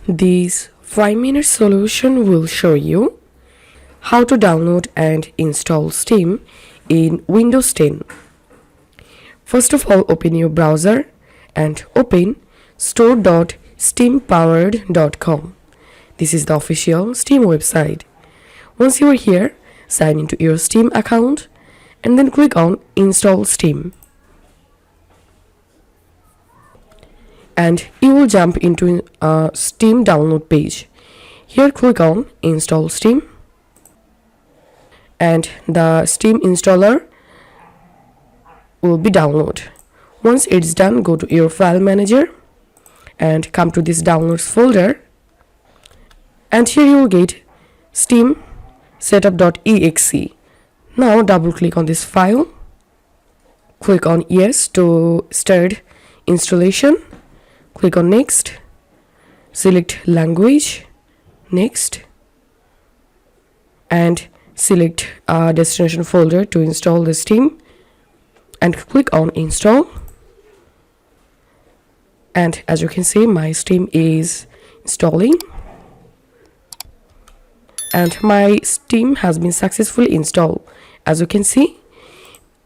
This 5-minute solution will show you how to download and install Steam in Windows 10. First of all, open your browser and open store.steampowered.com. This is the official Steam website. Once you are here, sign into your Steam account and then click on Install Steam. And you will jump into a Steam download page. Here click on Install Steam and the Steam installer will be downloaded. Once it's done, go to your file manager and come to this downloads folder, and here you will get Steam setup.exe. Now double click on this file, click on yes to start installation, click on next, select language, next, and select a destination folder to install the Steam and click on install. And as you can see, my Steam is installing and my Steam has been successfully installed, as you can see.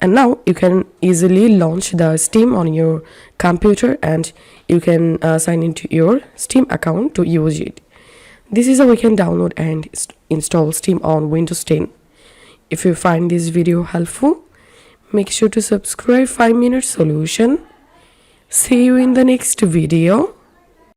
And now you can easily launch the Steam on your computer and you can sign into your Steam account to use it. This is how we can download and install Steam on Windows 10. If you find this video helpful, make sure to subscribe 5-minute solution. See you in the next video.